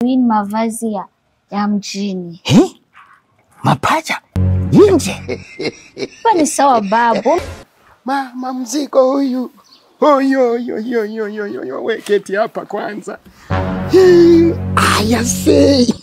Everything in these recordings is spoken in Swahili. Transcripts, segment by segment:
Hii ni mavazi ya mjini. Mapacha nje. Ni sawa babu. Mama mzigo huyu. Oyo. Weketi hapa kwanza. Aya sei.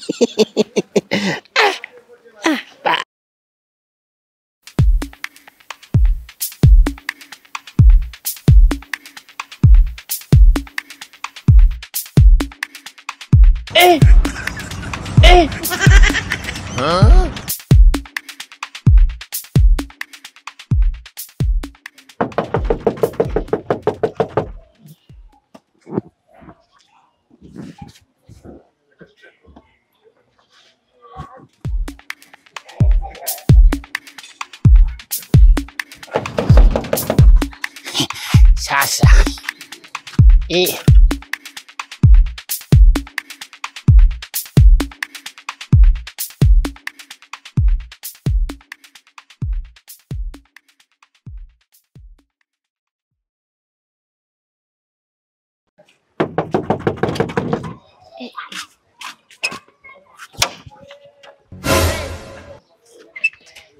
Sasa.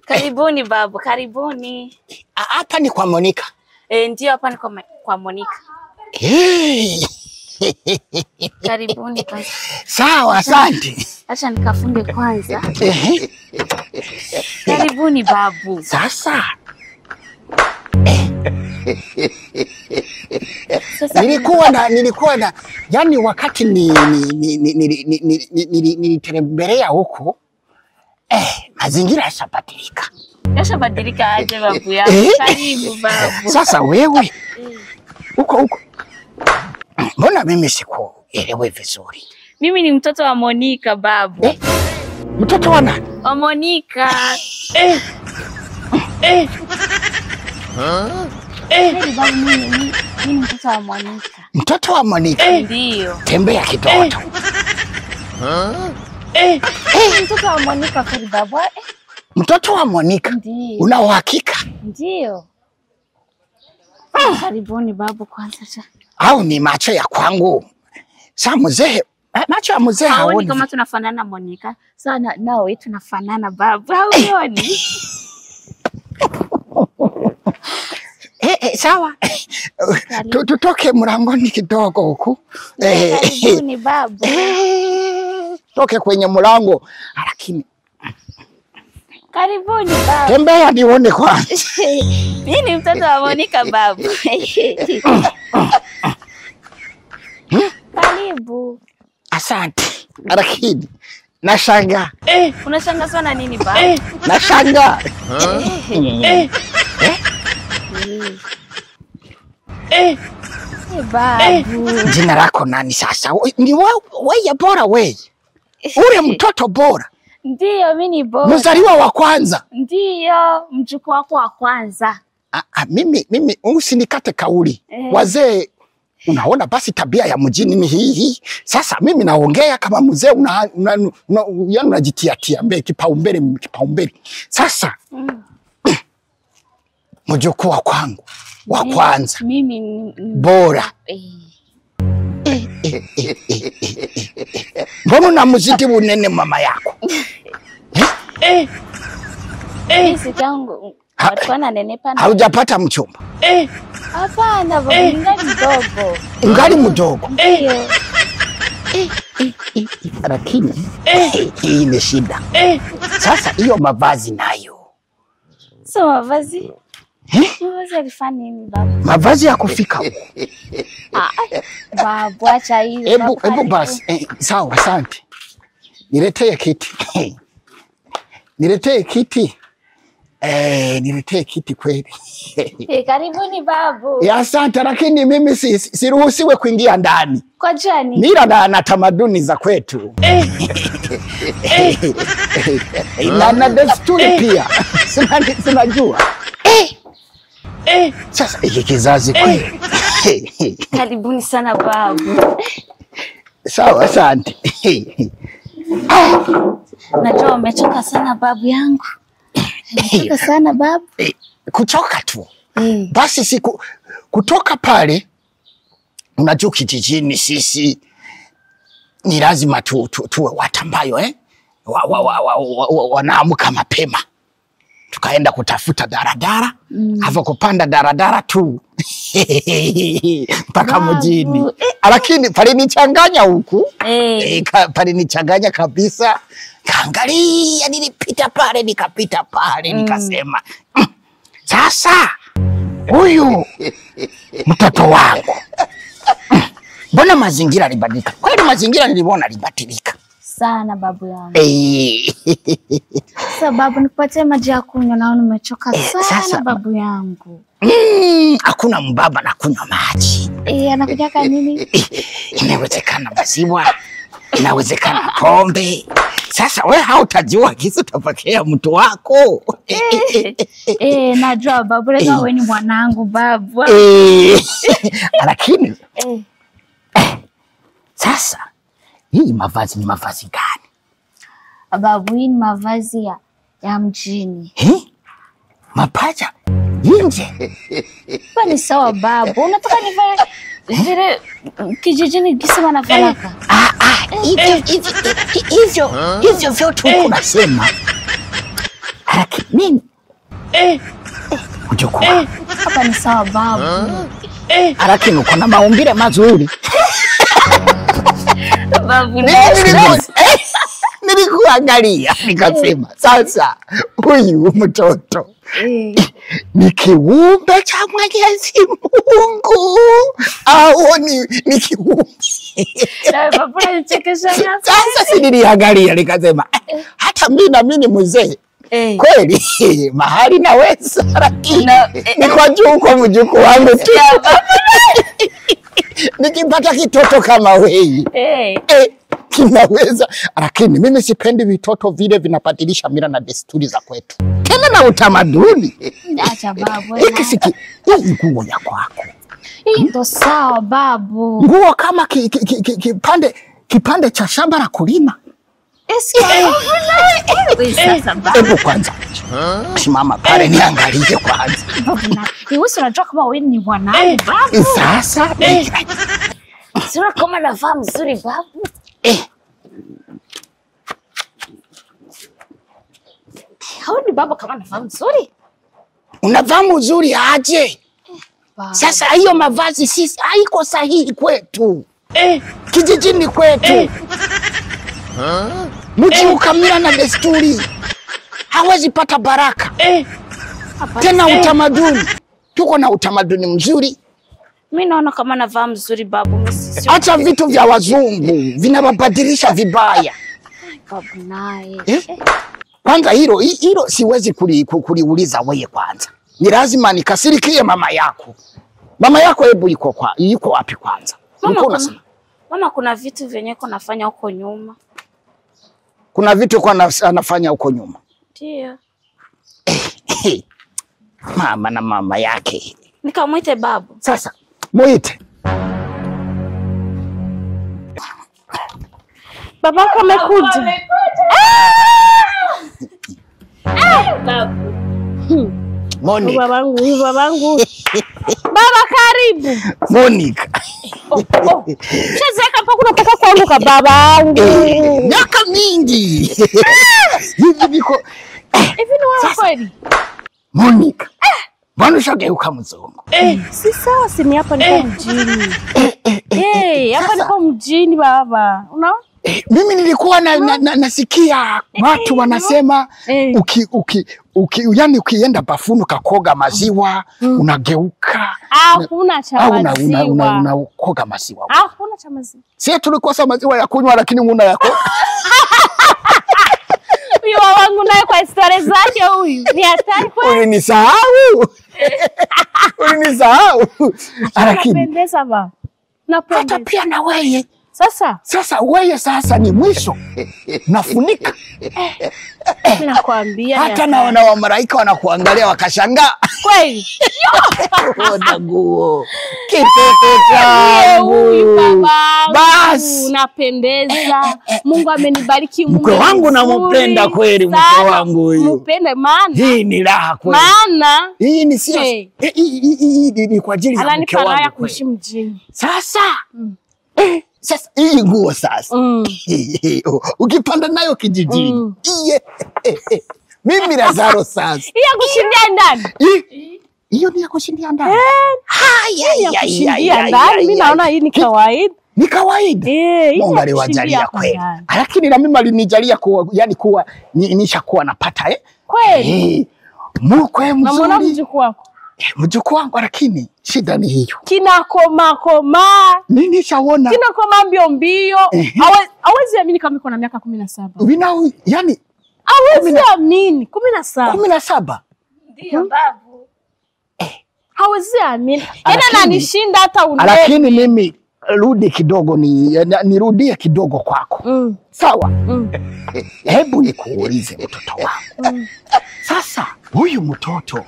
Karibuni babu, karibuni. Hapa ni kwa Monica. Ndio hapa ni kwa Monica. Karibuni kwanza. Sawa, asante. Acha nikafunge kwanza. Karibuni babu. Sasa. Nilikuwa na yani wakati nilitembelea huko mazingira yashabadilika. Yashabadilika aje babu yangu? Karibu babu. Sasa wewe huko mbona mimi sikuelewi vizuri? Mimi ni mtoto wa Monica babu. Mtoto wa nani? Wa Monica. Babu, mimi ni mtoto wa Monica. Mtoto wa Monica? Ndio. Tembea kitoto. Mtoto wa Monica kweli babu. Mtoto wa Monica? Ndio. Una uhakika? Ndio. Karibuni babu kwanza. Au ni macho ya kwangu? Sasa mzee, macho ya mzee haoni kama tunafanana Monica. Sana nao wetu tunafanana babu. Hauoni? Sawa. Tutoke mlangoni kidogo huku. Karibuni babu. Toke kwenye mlango. Lakini karibuni babu. Tembea nione kwanza. Mimi ni mtoto wa Monica babu. Karibu. Asante. Lakini nashangaa. Unashangaa sana nini babu? Nashangaa. Babu. Jina lako nani sasa? Ni wewe bora wewe. Ule mtoto bora. Ndio, mimi ni bora. Mzaliwa wa kwanza. Ndio, mjukuu wako wa kwanza. Mimi usinikate kauli. Wazee unaona basi tabia ya mjini ni hii. Sasa mimi naongea kama mzee unajitia mbele kipaumbele. Sasa mjukuu wa kwangu wa kwanza. Mimi bora. Mbona unamzidi unene mama yako? Sisi tangu watu nenepa. Haujapata mchumba? Hapana babu, ngali mdogo. Ngali mdogo? Ndio. Lakini hii ni shida. Sasa hiyo mavazi nayo. So mavazi? Mavazi alifanya nini babu? Mavazi ya kufika huko. Babu acha hiyo. Hebu basi. Sawa, asante. Niletee kiti. Niletee kiti kweli. Karibuni babu. Asante, lakini mimi siruhusiwe kuingia ndani. Kwa jani? Mila na tamaduni za kwetu. Na desturi pia. Sinajua. Sasa hiki kizazi kweli. Karibuni sana babu. Sawa, asante. Najua umechoka sana babu yangu. Umechoka sana babu. Kuchoka tu. Basi siku kutoka pale, unajua kijijini sisi ni lazima tuwe watu ambayo wanaamka mapema. Tukaenda kutafuta daradara, hapo kupanda daradara tu mpaka mjini. Lakini palinichanganya huku. Palinichanganya kabisa. Kaangalia nilipita pale nikapita pale nikasema sasa huyu mtoto wangu mbona mazingira libadilika? Kweli mazingira niliona libadilika sana babu yangu. Sasa babu, nikupatie maji ya kunywa, naona umechoka sana sasa, babu yangu. Hakuna mbaba na kunywa maji. Anakujaka nini? Inawezekana maziwa, inawezekana pombe. Sasa wewe hautajua kisa utapokea mtu wako. Najua babu, leo wewe ni mwanangu babu. Lakini sasa hii mavazi ni mavazi gani? Babu, hii ni mavazi ya mjini. Mapacha nje. Bani sawa babu, unataka nivae vile kijijini kisa wanavalaka? Hivyo vyote unasema. Lakini ujukua hapa ni sawa babu. Lakini uko na maumbile mazuri. Babu, nilikuangalia nikasema sasa huyu mtoto ni kiumbe cha Mwenyezi Mungu au ni kiumbe? Babu, unachekesha sana. Sasa si niliangalia nikasema hata mimi na mimi mzee kweli mahali naweza, lakini ni kwa juu kwa mjukuu wangu tu. Nikipata kitoto kama wewe kinaweza, lakini mimi sipendi vitoto vile vinabadilisha mila na desturi za kwetu tena na utamaduni. Acha babu. Hii nguo ya kwako hii ndo sawa babu. Nguo kama kipande cha shamba la kulima. Hebu kwanza simama pale niangalie kwanza. Wewe unajua kama wewe ni mwanangu babu. Sasa sura kama navaa mzuri babu. Haoni baba kama navaa mzuri? Unavaa mzuri aje? Sasa hiyo mavazi sisi haiko sahihi kwetu. Kijijini kwetu. Mji ukamila na desturi hawezi pata baraka. Tena utamaduni. Tuko na utamaduni mzuri. Mimi naona kama navaa mzuri babu. Acha vitu vya wazungu vinabadilisha vibaya. Babu naye. Kwanza hilo siwezi kuliuliza wewe kwanza. Ni lazima nikasirikie mama yako. Mama yako hebu yuko wapi kwanza? Mama, kuna vitu vyenye nafanya huko nyuma. Kuna vitu anafanya huko nyuma. Ndio. Mama na mama yake. Nikamwite babu. Sasa muite. Babako amekuja. Babu. Monica. Babangu. Baba karibu. Monica. Chezeka mpaka unataka kuanguka babangu. Miaka mingi. Hivi ni wewe kweli? Monica. Mbona ushageuka mzungu? Si sawa, si ni hapa niko mjini. Hapa niko mjini baba. Unaona? Mimi nilikuwa nasikia watu wanasema yani ukienda bafunu kakoga maziwa unageuka. Hakuna cha maziwa. Unakoga maziwa. Hakuna cha maziwa. Sisi tulikosa maziwa ya kunywa lakini una yako. Huyu wangu naye kwa story zake huyu. Ni hatari kweli. Ulinisahau. Lakini napendeza baba. Napendeza. Hata pia na wewe. Sasa wewe sasa ni mwisho. Nafunika. Nakwambia. Hata na wa malaika wanakuangalia wakashangaa. Kweli? Ona nguo. Kitoto changu. Bas. Unapendeza. Mungu amenibariki Mungu. Mke wangu nampenda kweli mke wangu huyu. Mpende maana. Hii ni raha kweli. Maana. Hii ni sio. Hii ni kwa ajili ya mke wangu. Ananipa raha kuishi mjini. Sasa. Sasa hii nguo sasa. Ukipanda nayo kijijini. Mimi Lazaro sasa. Hii ya kushindia ndani. Hiyo ni ya kushindia ndani. Mimi naona hii ni kawaida. Ni kawaida. Mungu aliwajalia kweli. Lakini na mimi alinijalia kuwa yani kuwa nishakuwa napata kweli. Mkwe mzuri. Naona mjukuu wako. Mjukuu wangu lakini shida ni hiyo. Koma. Mimi nishaona. Koma mbio. Hawezi amini kama iko na miaka 17. Yani hawezi amini 17. 17. Ndio babu. Hawezi amini. Yana nanishinda hata unene. Lakini mimi rudi kidogo nirudie kidogo kwako. Sawa? Hebu nikuulize mtoto wangu. Sasa huyu mtoto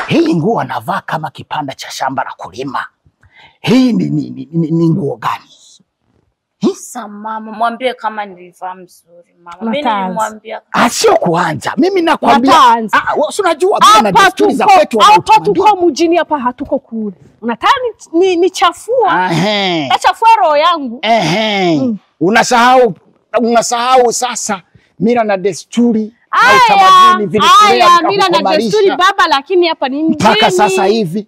hii nguo anavaa kama kipanda cha shamba la kulima. Hii ni nguo gani? Sasa mama mwambie kama nilivaa mzuri mama. Mimi nilimwambia sio kuanza. Mimi nakwambia unajua bwana desturi za kwetu hapa tuko mjini hapa hatuko kule. Unataka nichafua? Nachafua roho yangu. Unasahau sasa mila na desturi na utamaduni vilikuwa mila na desturi baba, lakini hapa ni mjini. Mpaka sasa hivi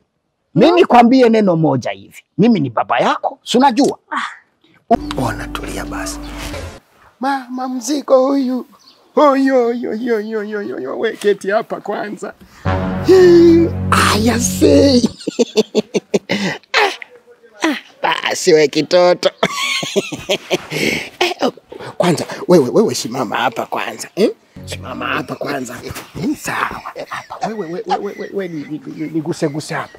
mimi kwambie neno moja hivi. Mimi ni baba yako, si unajua? Ona tulia basi. Mama mzigo huyu. Weketi hapa kwanza. Ayase. Basi we kitoto. Kwanza wewe simama hapa kwanza. Simama hapa kwanza. Sawa. Hapa wewe niguse hapa.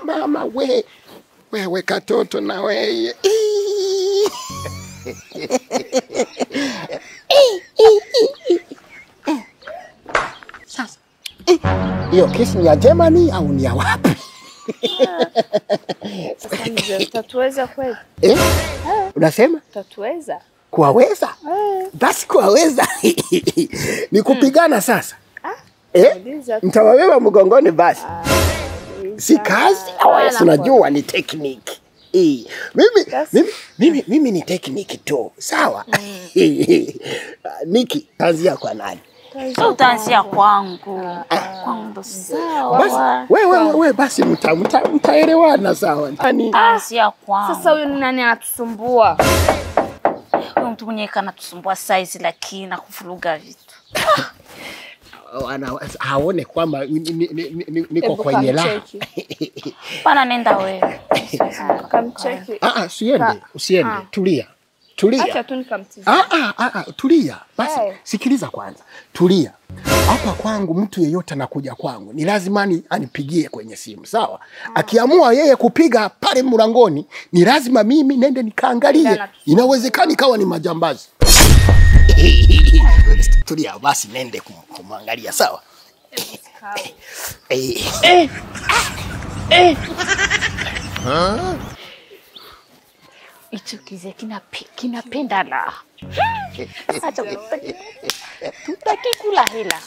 Mama wewe katoto na wewe. Sasa hiyo kesi ni ya Germany au ni ya wapi? Sasa mzee tutaweza kweli? Unasema? Tutaweza. Kuwaweza? Basi kuwaweza. Ni kupigana sasa. Mtawabeba mgongoni basi. Si kazi, unajua ni technique. Mimi ni technique tu. Sawa? Niki, tanzia kwa nani? Utaanzia kwangu. Kwangu sawa. Wewe basi mtaelewana sawa. Anzia kwangu. Sasa huyu nani anatusumbua? Huyu mtu mwenye anatusumbua size lakini na kufuruga vitu. Haone kwamba niko kwenye la. Pana nenda wewe. Kamcheki. Usiende. Tulia. Acha tu nikamtizame. Tulia. Basi sikiliza kwanza. Tulia. Hapa kwangu mtu yeyote anakuja kwangu ni lazima anipigie kwenye simu, sawa? Akiamua yeye kupiga pale mlangoni, ni lazima mimi nende nikaangalie. Inawezekana ikawa ni majambazi. Tulia basi nende kumwangalia, sawa? Hicho kize kinapenda la. Acha tutaki kula hela.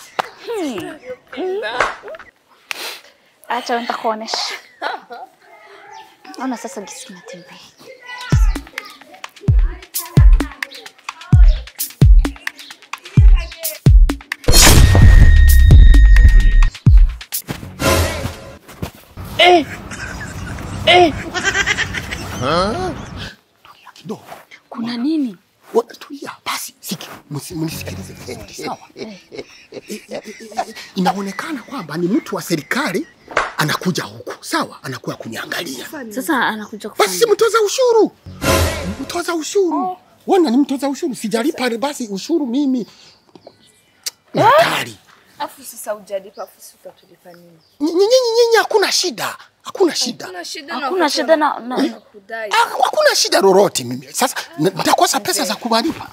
Acha nitakuonesha. Ona sasa gisi kinatembea. Kidogo. Kuna nini? Tulia basi, mnisikilize sawa? Inaonekana kwamba ni mtu wa serikali anakuja huku, sawa? Anakuja kuniangalia. Sasa anakuja kufanya. Basi mtoza ushuru. Mtoza ushuru. Wana ni mtoza ushuru, sijalipa basi ushuru mimi. Hatari. Afu sasa hujalipa, afu utatulipa nini? Nyinyi hakuna shida. Hakuna shida na kudai. Hakuna shida lolote mimi. Sasa nitakosa pesa za kuwalipa.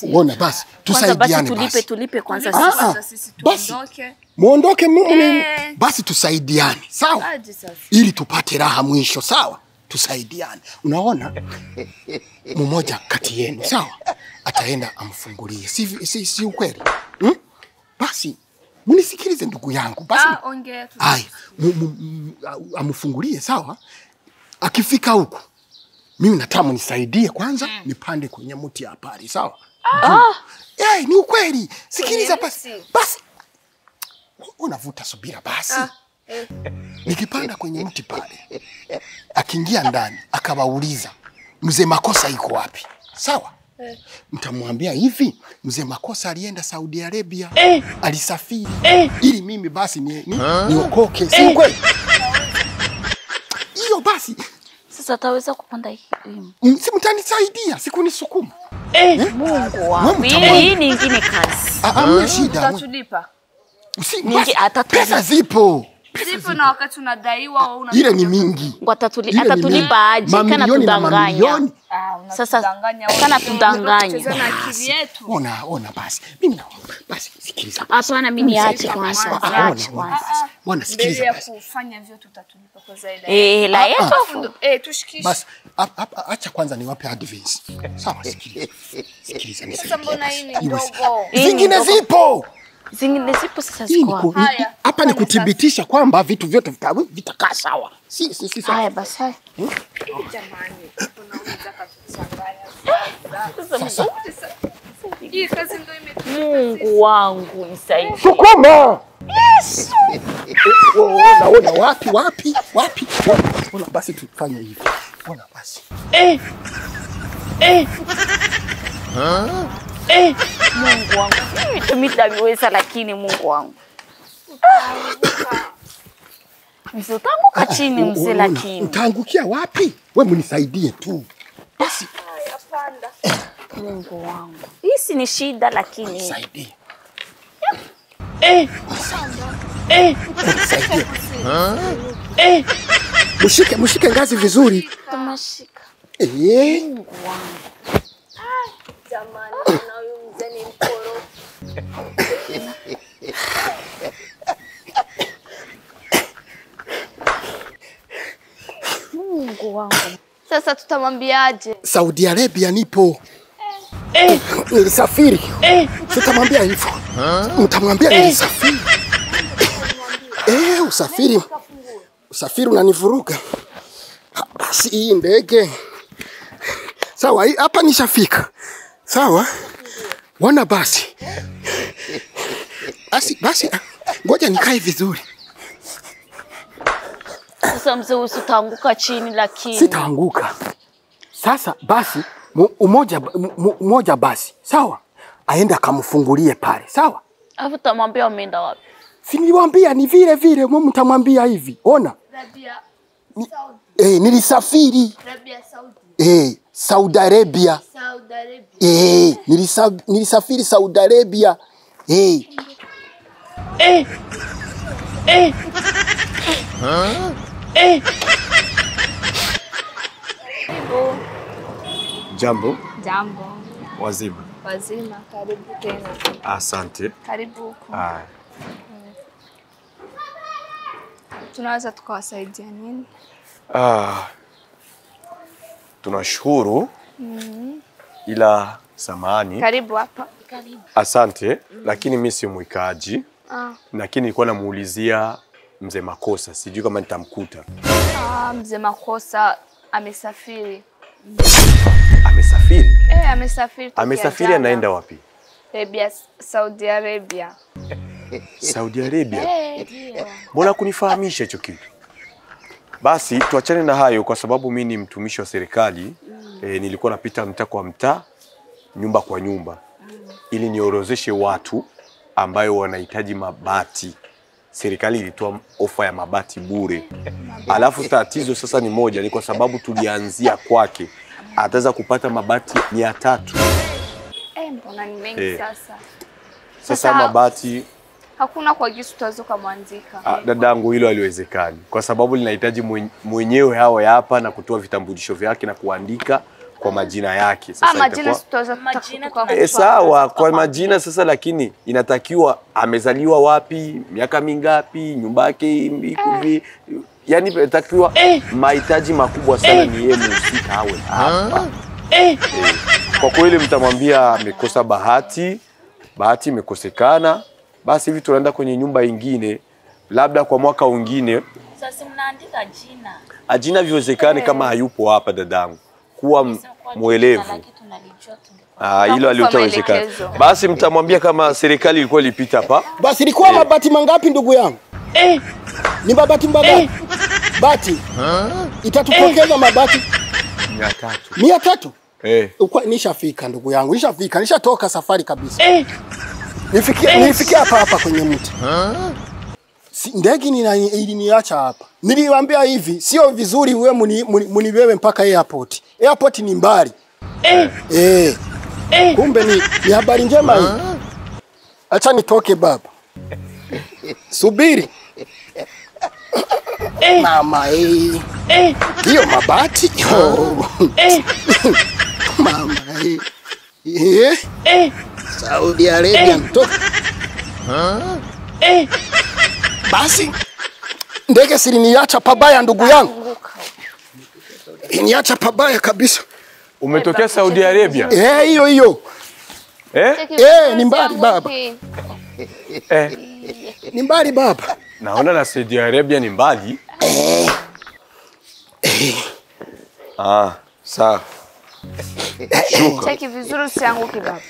Uone basi tusaidiane basi. Tulipe kwanza sisi tuondoke. Muondoke mimi. Basi tusaidiane. Sawa? Ili tupate raha mwisho, sawa? Tusaidiane. Unaona? Mmoja kati yenu, sawa? Ataenda amfungulie. Si ukweli? Basi mnisikilize ndugu yangu. Basi ongea tu. Haya, amfungulie, sawa? Akifika huku Mimi nataka mnisaidie kwanza nipande kwenye mti ya pale, sawa? Ni ukweli. Sikiliza basi. Basi. Unavuta subira basi. Nikipanda kwenye mti pale, akiingia ndani, akawauliza, mzee Makosa yuko wapi? Sawa? Mtamwambia hivi, mzee Makosa alienda Saudi Arabia. Alisafiri. Ili mimi basi niokoke. Si kweli? Hiyo basi. Sasa ataweza kupanda hii. Si mtanisaidia, sikunisukuma. Mungu wangu. Hii ni nyingine kazi. Hamna shida. Utatulipa. Pesa zipo. Zipo na wakati unadaiwa au una ile ni mingi. Atatulipa aje kana tudanganya. Sasa kana tudanganya. Ona basi. Mimi naomba basi sikiliza. Hapana mimi niache kwanza. Bwana sikiliza basi. Kufanya vyote tutatulipa kwa zaidi. La yetu. Tushikishe. Basi acha kwanza niwape advice. Sawa sikiliza. Sasa mbona hii ni ndogo? Zingine zipo. Zingine zipo sasa ziko. Hapa ni kuthibitisha kwamba vitu vyote vitakaa sawa. Si sawa. Haya basi. Jamani, tunauliza katusanganya. Sasa hii kazi ndio Mungu wangu nisaidie. Sukuma. Yesu. Ona wapi? Ona basi tufanye hivi. Ona basi. Mungu wangu. Mimi nitaweza lakini Mungu wangu. Mzee utanguka chini mzee lakini. Utaangukia wapi? Wewe mnisaidie tu. Basi. Yapanda. Mungu wangu. Hii ni shida lakini. Nisaidie. Mshike ngazi vizuri. Tumashika. Mungu wangu. Jamani, na huyu mzee ni mkoro. Mungu wangu. Sasa tutamwambiaje? Saudi Arabia nipo. Nilisafiri. Sitamwambia hivyo. Mtamwambia nilisafiri. Usafiri unanivuruga. Basi hii ndege. Sawa, hapa nishafika. Sawa? Wana basi. Basi. Ngoja nikae vizuri. Sasa mzee usitaanguka chini lakini. Sitaanguka. Sasa basi umoja basi. Sawa? Aende akamfungulie pale. Sawa? Alafu tamwambia umeenda wapi? Si niliwaambia ni vile mtamwambia hivi. Ona. Arabia. Nilisafiri. Arabia Saudi. Saudi Arabia. Saudi Arabia. Nilisafiri Saudi Arabia. Jambo. Jambo. Wazima. Wazima, karibu tena. Asante. Karibu huko. Tunaweza tukawasaidia nini? Tunashukuru. Ila samahani. Karibu hapa. Asante, lakini mimi si mwikaji. Lakini nilikuwa namuulizia mzee Makosa, sijui kama nitamkuta. Mzee Makosa amesafiri. Amesafiri? Amesafiri. Amesafiri anaenda wapi? Saudi Arabia. Saudi Arabia? Mbona kunifahamisha hicho kitu? Basi tuachane na hayo kwa sababu mimi ni mtumishi wa serikali. Nilikuwa napita mtaa kwa mtaa, nyumba kwa nyumba, ili niorozeshe watu ambayo wanahitaji mabati. Serikali ilitoa ofa ya mabati bure. Alafu tatizo sasa ni moja, ni kwa sababu tulianzia kwake. Ataweza kupata mabati 300. Mbona ni mengi sasa? Sasa mabati hakuna kwa gisu tutaweza kumwanzika. Dadangu, hilo haliwezekani kwa sababu linahitaji mwenyewe hawa hapa na kutoa vitambulisho vyake na kuandika kwa majina yake. Sasa majina tutaweza kutoka sawa kwa majina sasa, lakini inatakiwa amezaliwa wapi, miaka mingapi, nyumba yake hivi. Yani inatakiwa mahitaji makubwa sana ni yeye mhusika awe hapa. Kwa kweli mtamwambia amekosa bahati imekosekana. Basi hivi tunaenda kwenye nyumba nyingine, labda kwa mwaka mwingine. Sasa mnaandika jina. Ajina viwezekane kama hayupo hapa dadangu. kuwa mwelevu. Hilo aliotawezekana. Basi mtamwambia kama serikali ilikuwa ilipita hapa. Basi ilikuwa mabati mangapi ndugu yangu? Ni mabati mangapi? Bati. Itatupokeza mabati 300. 300? Nishafika ndugu yangu, nishatoka safari kabisa. Nilifikia hapa kwenye mti. Ndege iliniacha hapa. Niliwaambia hivi, sio vizuri wewe muniwewe mpaka airport. Airport ni mbali. Kumbe ni habari njema hii. Acha nitoke baba. Subiri. Mama hiyo mabati. Mama Saudi Arabia mtoto. Basi ndege siliniacha pabaya ndugu yangu. Niacha pabaya kabisa. Umetokea Saudi Arabia? Hiyo. Ni mbali baba. Ni mbali baba. Naona na Saudi Arabia ni mbali. Sawa. Cheki vizuri usianguke baba.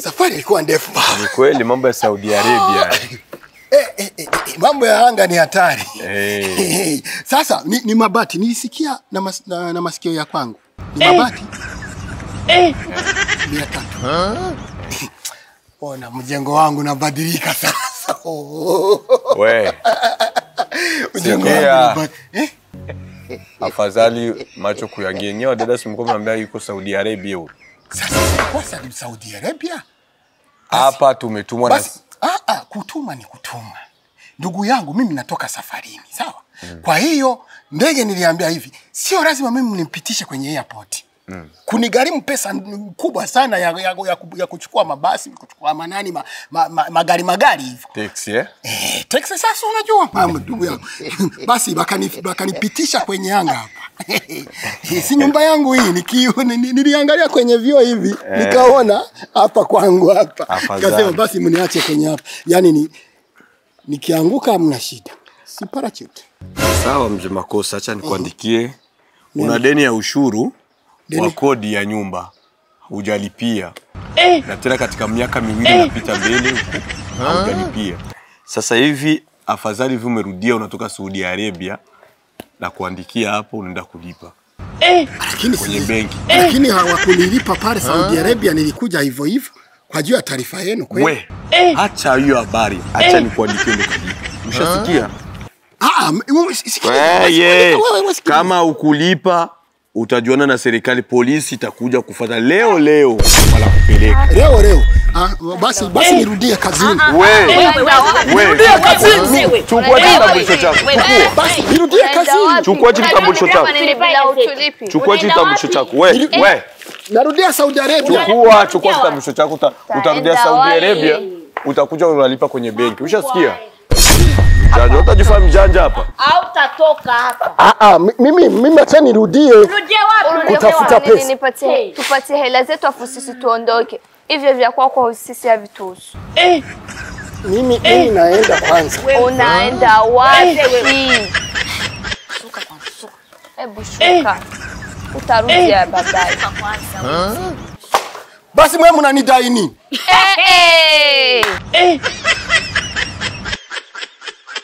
Safari ilikuwa ndefu baba. Ni kweli mambo ya Saudi Arabia. Mambo ya anga ni hatari. Sasa ni mabati nilisikia na masikio ya kwangu. Ni mabati. 300. Ona mjengo wangu unabadilika sasa. We. Mjengo wangu afadhali macho kuyagenya. Dada simko mnaambia yuko Saudi Arabia huko. Sasa kwa Saudi Arabia? Hapa tumetumwa na kutuma ni kutuma. Ndugu yangu mimi natoka safarini, sawa? Kwa hiyo ndege niliambia hivi, sio lazima mimi mnipitishe kwenye airport. Kunigharimu pesa kubwa sana ya kuchukua mabasi, kuchukua magari hivyo. Taxi Taxi sasa unajua mama ndugu yangu. Basi bakanipitisha kwenye anga hapa. Si nyumba yangu hii, niliangalia kwenye vioo hivi, nikaona hapa kwangu hapa. Nikasema basi mniache kwenye hapa. Yaani nikianguka hamna shida. Si parachute. Sawa mzee Makosa, acha nikuandikie. Una deni ya ushuru wa kodi ya nyumba hujalipia. Na tena katika miaka 2 inapita mbele huko hujalipia. Sasa hivi afadhali hivi umerudia unatoka Saudi Arabia na kuandikia hapo unaenda kulipa. Lakini kwenye benki. Lakini hawakunilipa pale Saudi Arabia, nilikuja hivyo hivyo kwa juu ya taarifa yenu kweli. Acha hiyo habari. Acha nikuandikie ndo kulipa. Ushasikia? Kama ukulipa utajuana na serikali, polisi itakuja kufuata leo wala kupeleka. Leo. Basi nirudie kazini. Nirudie kazini. Chukua kitambulisho chako. Basi nirudie kazini. Chukua kitambulisho chako. Chukua kitambulisho chako. Narudia Saudi Arabia. Chukua kitambulisho chako, utarudia Saudi Arabia, utakuja unalipa kwenye benki. Ushasikia? Mjanja, utajifanya mjanja hapa. Au utatoka hapa. Mimi acha nirudie. Rudie wapi? Kutafuta pesa. Tupatie hela zetu afu sisi tuondoke. Hivyo vya kwako sisi havituhusu. Mimi naenda kwanza. Unaenda wapi? Shuka kwanza, shuka. Hebu shuka. Utarudia baadaye. Basi mwe mnanidai nini?